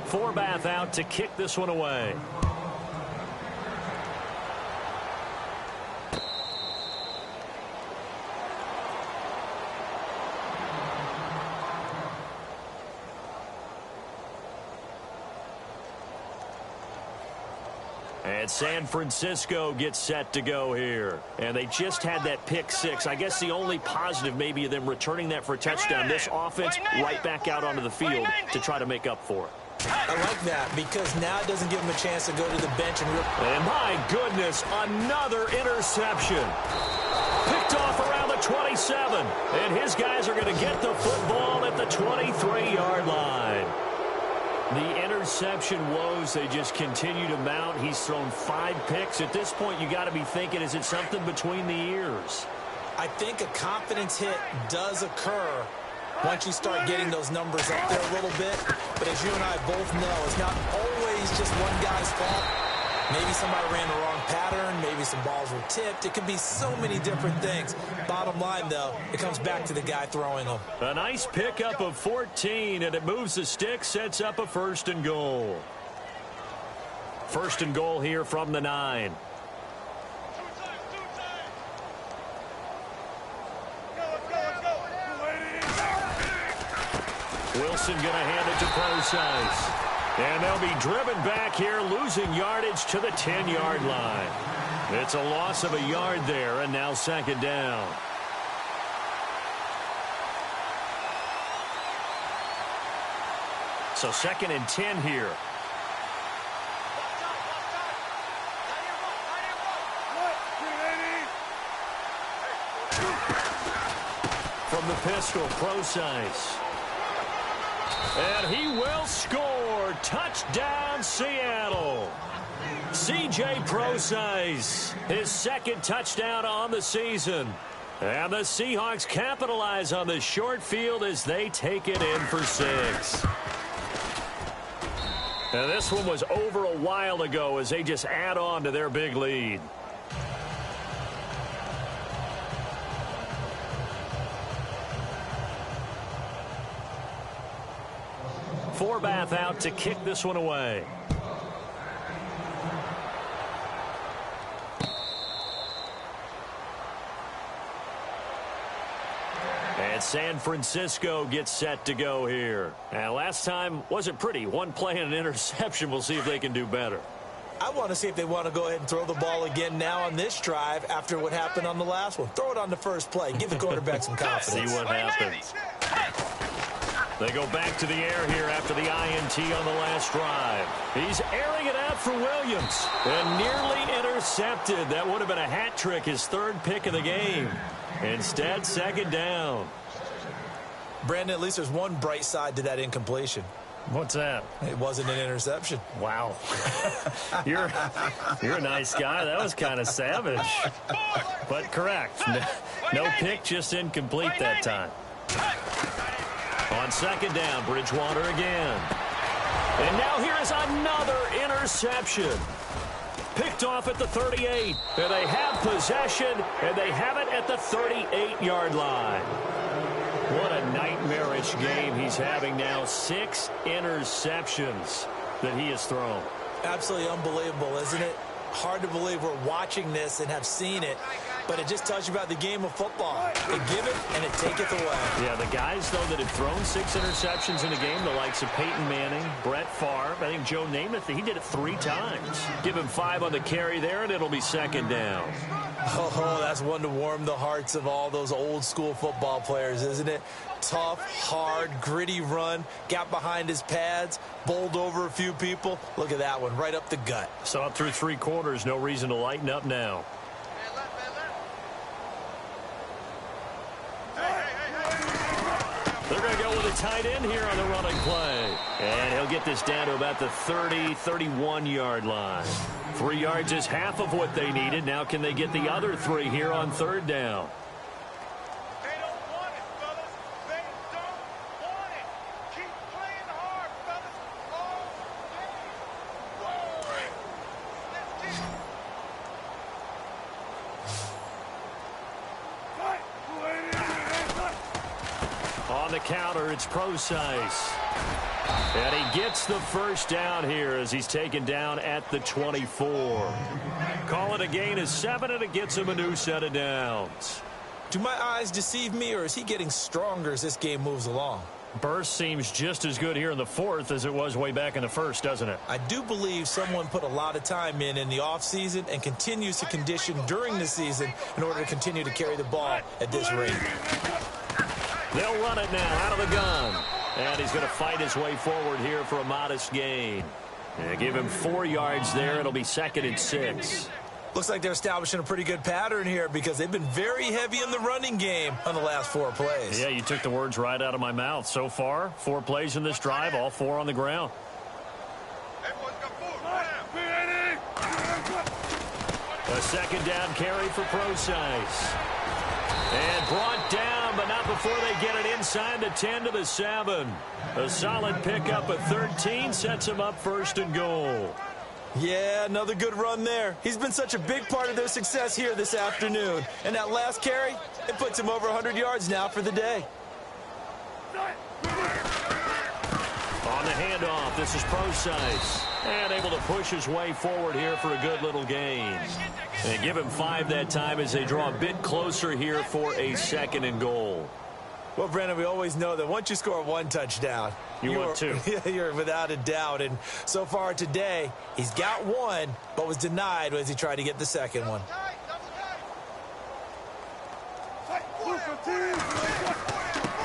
S3: Forbath out to kick this one away. And San Francisco gets set to go here. And they just had that pick 6. I guess the only positive maybe of them returning that for a touchdown. This offense right back out onto the field to try to make up for it.
S4: I like that because now it doesn't give them a chance to go to the bench and
S3: And my goodness, another interception. Picked off around the 27. And his guys are going to get the football at the 23-yard line. The interception woes, they just continue to mount. He's thrown 5 picks. At this point, you got to be thinking, is it something between the ears?
S4: I think a confidence hit does occur once you start getting those numbers up there a little bit. But as you and I both know, it's not always just one guy's fault. Maybe somebody ran the wrong pattern. Maybe some balls were tipped. It could be so many different things. Bottom line, though, it comes back to the guy throwing them.
S3: A nice pickup of 14, and it moves the stick, sets up a 1st and goal. 1st and goal here from the 9. Wilson going to hand it to Procise. And they'll be driven back here, losing yardage to the 10-yard line. It's a loss of a yard there, and now 2nd down. So 2nd and 10 here. From the pistol, Procise. And he will score. Touchdown, Seattle. C.J. Procise, his 2nd touchdown on the season. And the Seahawks capitalize on the short field as they take it in for 6. And this one was over a while ago as they just add on to their big lead. Forbath out to kick this one away. And San Francisco gets set to go here. And last time wasn't pretty. One play and an interception. We'll see if they can do better.
S4: I want to see if they want to go ahead and throw the ball again now on this drive after what happened on the last one. Throw it on the first play. Give the quarterback some confidence.
S3: See what happens. They go back to the air here after the INT on the last drive. He's airing it out for Williams. And nearly intercepted. That would have been a hat trick, his third pick of the game. Instead, second down.
S4: Brandon, at least there's one bright side to that incompletion.
S3: What's that?
S4: It wasn't an interception.
S3: Wow. You're a nice guy. That was kind of savage. But correct. No pick, just incomplete that time. On second down, Bridgewater again. And now here is another interception. Picked off at the 38. And they have possession, and they have it at the 38-yard line. What a nightmarish game he's having now. 6 interceptions that he has thrown.
S4: Absolutely unbelievable, isn't it? Hard to believe we're watching this and have seen it, but it just tells you about the game of football. They give it and it taketh away.
S3: Yeah, the guys, though, that have thrown 6 interceptions in a game, the likes of Peyton Manning, Brett Favre, I think Joe Namath, he did it 3 times. Give him 5 on the carry there, and it'll be second down.
S4: Oh, that's one to warm the hearts of all those old-school football players, isn't it? Tough, hard, gritty run, got behind his pads, bowled over a few people. Look at that one, right up the gut.
S3: Saw it through 3 quarters, no reason to lighten up now. They're going to go with a tight end here on the running play. And he'll get this down to about the 30, 31-yard line. 3 yards is half of what they needed. Now can they get the other 3 here on third down?
S5: They don't want it, fellas. They don't want it. Keep playing hard, fellas. All day. Let's keep.
S3: On the counter, it's Procise. And he gets the first down here as he's taken down at the 24. Call it a gain of 7, and it gets him a new set of downs.
S4: Do my eyes deceive me, or is he getting stronger as this game moves along?
S3: Burst seems just as good here in the 4th as it was way back in the 1st, doesn't it?
S4: I do believe someone put a lot of time in the offseason and continues to condition during the season in order to continue to carry the ball at this rate.
S3: They'll run it now out of the gun. And he's going to fight his way forward here for a modest gain. Give him 4 yards there. It'll be second and 6.
S4: Looks like they're establishing a pretty good pattern here because they've been very heavy in the running game on the last 4 plays.
S3: Yeah, you took the words right out of my mouth. So far, 4 plays in this drive, all 4 on the ground. A second down carry for Procise. And brought down, but not before they get it inside the 10 to the 7. A solid pickup of 13 sets him up first and goal.
S4: Yeah, another good run there. He's been such a big part of their success here this afternoon. And that last carry, it puts him over 100 yards now for the day.
S3: On the handoff, this is Procise. And able to push his way forward here for a good little gain. And give him 5 that time as they draw a bit closer here for a second and goal.
S4: Well, Brandon, we always know that once you score 1 touchdown,
S3: want 2.
S4: You're without a doubt. And so far today, he's got 1, but was denied as he tried to get the second one.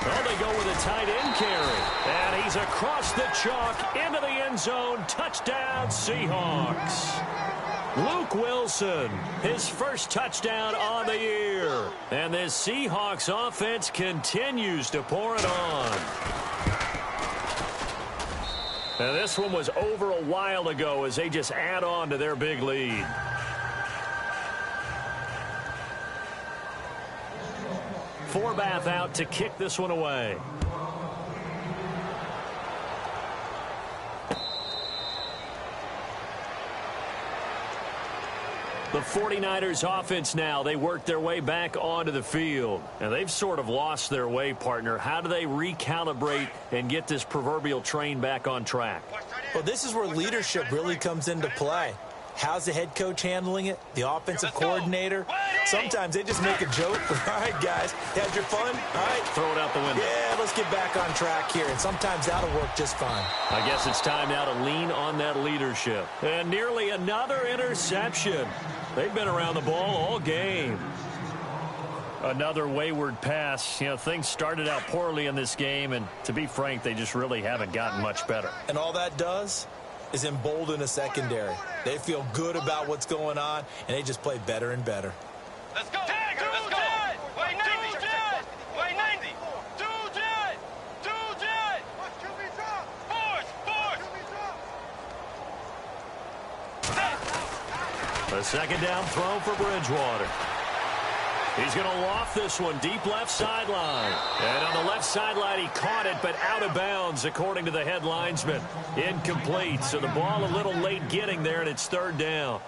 S3: Well, they go with a tight end carry. And he's across the chalk into the end zone. Touchdown, Seahawks. Luke Wilson, his first touchdown on the year. And this Seahawks offense continues to pour it on. And this one was over a while ago as they just add on to their big lead. Forbath out to kick this one away. The 49ers offense now, they work their way back onto the field. And they've sort of lost their way, partner. How do they recalibrate and get this proverbial train back on track?
S4: Well, this is where leadership really comes into play. How's the head coach handling it? The offensive coordinator? Sometimes they just make a joke. All right, guys, had your fun? All right.
S3: Throw it out the window.
S4: Yeah, let's get back on track here. And sometimes that'll work just fine.
S3: I guess it's time now to lean on that leadership. And nearly another interception. They've been around the ball all game. Another wayward pass. You know, things started out poorly in this game, and to be frank, they just really haven't gotten much better.
S4: And all that does is embolden a secondary. They feel good about what's going on, and they just play better and better.
S5: Let's go. Let's go. Way 90. Way 90. Do that. Force.
S3: A second down throw for Bridgewater. He's going to loft this one deep left sideline. And on the left sideline, he caught it, but out of bounds, according to the head linesman. Incomplete. So the ball a little late getting there, and it's third down.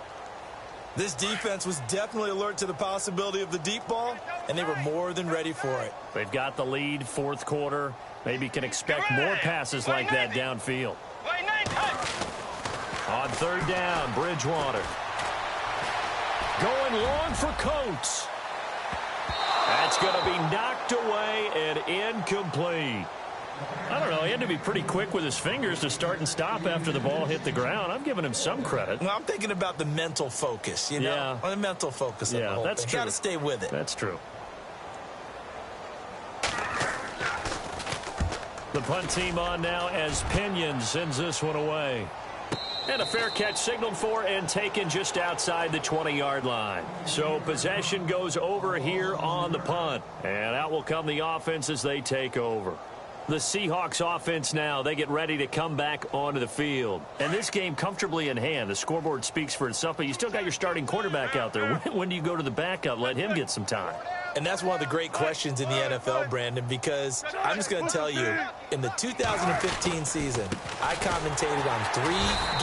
S4: This defense was definitely alert to the possibility of the deep ball, and they were more than ready for it.
S3: They've got the lead, fourth quarter. Maybe can expect more passes like that downfield. On third down, Bridgewater. Going long for Coates. That's going to be knocked away and incomplete. I don't know. He had to be pretty quick with his fingers to start and stop after the ball hit the ground. I'm giving him some credit.
S4: Well, I'm thinking about the mental focus, you know?
S3: Yeah.
S4: The mental focus of the whole
S3: that's
S4: thing.
S3: true.
S4: Got to stay with it.
S3: That's true. The punt team on now as Pinion sends this one away. And a fair catch signaled for and taken just outside the 20-yard line. So possession goes over here on the punt. And out will come the offense as they take over. The Seahawks offense now, they get ready to come back onto the field. And this game comfortably in hand. The scoreboard speaks for itself, but you still got your starting quarterback out there. When do you go to the backup? Let him get some time.
S4: And that's one of the great questions in the NFL, Brandon, because I'm just going to tell you, in the 2015 season, I commentated on 3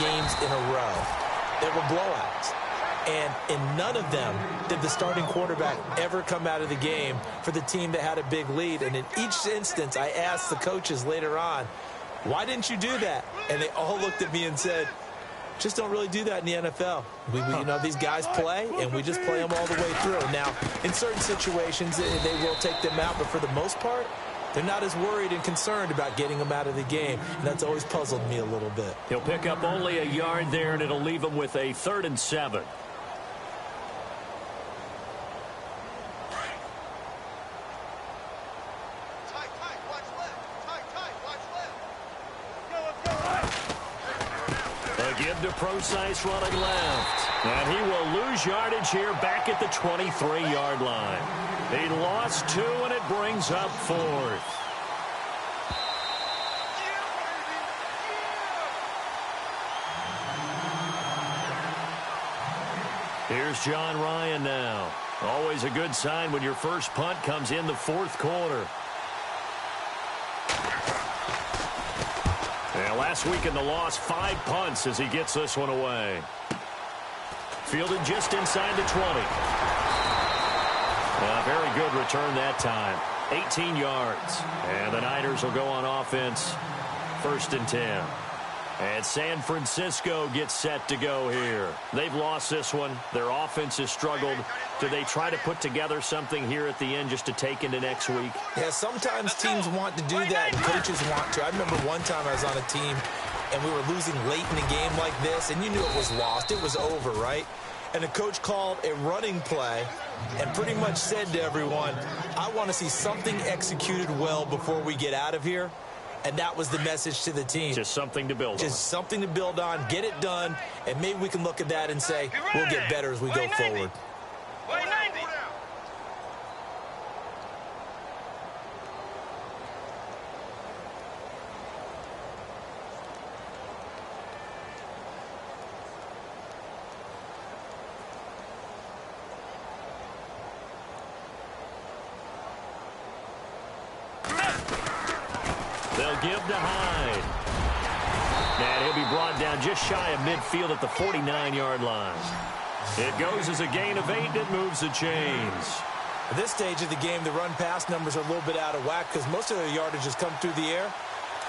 S4: games in a row that were blowouts. And in none of them did the starting quarterback ever come out of the game for the team that had a big lead. And in each instance, I asked the coaches later on, why didn't you do that? And they all looked at me and said, just don't really do that in the NFL. You know, these guys play, and we just play them all the way through. Now, in certain situations, they will take them out, but for the most part, they're not as worried and concerned about getting them out of the game, and that's always puzzled me a little bit.
S3: He'll pick up only a yard there, and it'll leave him with a 3rd and 7. Give to Procise running left. And he will lose yardage here back at the 23-yard line. He lost 2, and it brings up 4th. Here's John Ryan now. Always a good sign when your first punt comes in the 4th quarter. And last week in the loss, 5 punts as he gets this one away. Fielded just inside the 20. A very good return that time. 18 yards. And the Niners will go on offense. 1st and 10. And San Francisco gets set to go here. They've lost this one. Their offense has struggled. Do they try to put together something here at the end just to take into next week?
S4: Yeah, sometimes teams want to do that and coaches want to. I remember one time I was on a team and we were losing late in the game like this, and you knew it was lost. It was over, right? And the coach called a running play and pretty much said to everyone, I want to see something executed well before we get out of here. And that was the message to the team.
S3: Just something to build on.
S4: Just something to build on, get it done, and maybe we can look at that and say, we'll get better as we go forward.
S5: Way 90.
S3: They'll give to Hyde. And he'll be brought down just shy of midfield at the 49-yard line. It goes as a gain of 8, and it moves the chains.
S4: At this stage of the game, the run-pass numbers are a little bit out of whack because most of their yardage has come through the air.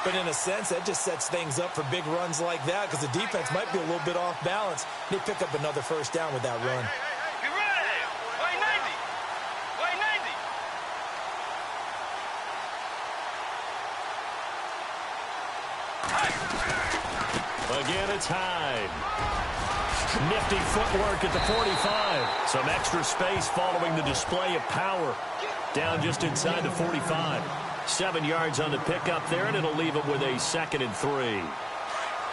S4: But in a sense, that just sets things up for big runs like that because the defense might be a little bit off balance. They pick up another 1st down with that run.
S5: Be ready. Way 90. Way 90.
S3: Again, it's Hyde. Nifty footwork at the 45. Some extra space following the display of power. Down just inside the 45. 7 yards on the pickup there, and it'll leave them with a 2nd and 3.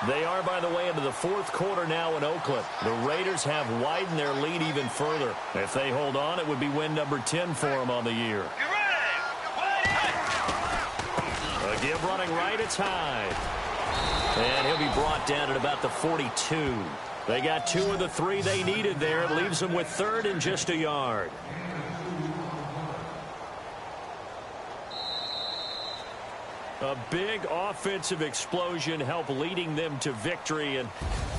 S3: They are, by the way, into the 4th quarter now in Oakland. The Raiders have widened their lead even further. If they hold on, it would be win number 10 for them on the year. A give running right, it's Hyde. And he'll be brought down at about the 42. They got 2 of the 3 they needed there. It leaves them with 3rd and just a yard. A big offensive explosion helped leading them to victory. And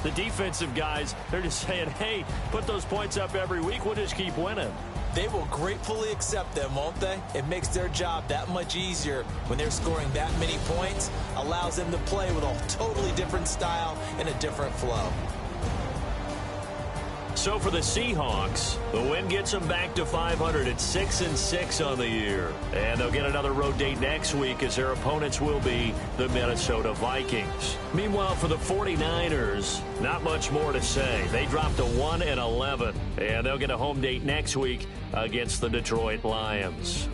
S3: the defensive guys, they're just saying, hey, put those points up every week. We'll just keep winning.
S4: They will gratefully accept them, won't they? It makes their job that much easier when they're scoring that many points. Allows them to play with a totally different style and a different flow.
S3: So for the Seahawks, the win gets them back to 500 at 6-6 on the year. And they'll get another road date next week as their opponents will be the Minnesota Vikings. Meanwhile, for the 49ers, not much more to say. They dropped to 1-11, and they'll get a home date next week against the Detroit Lions.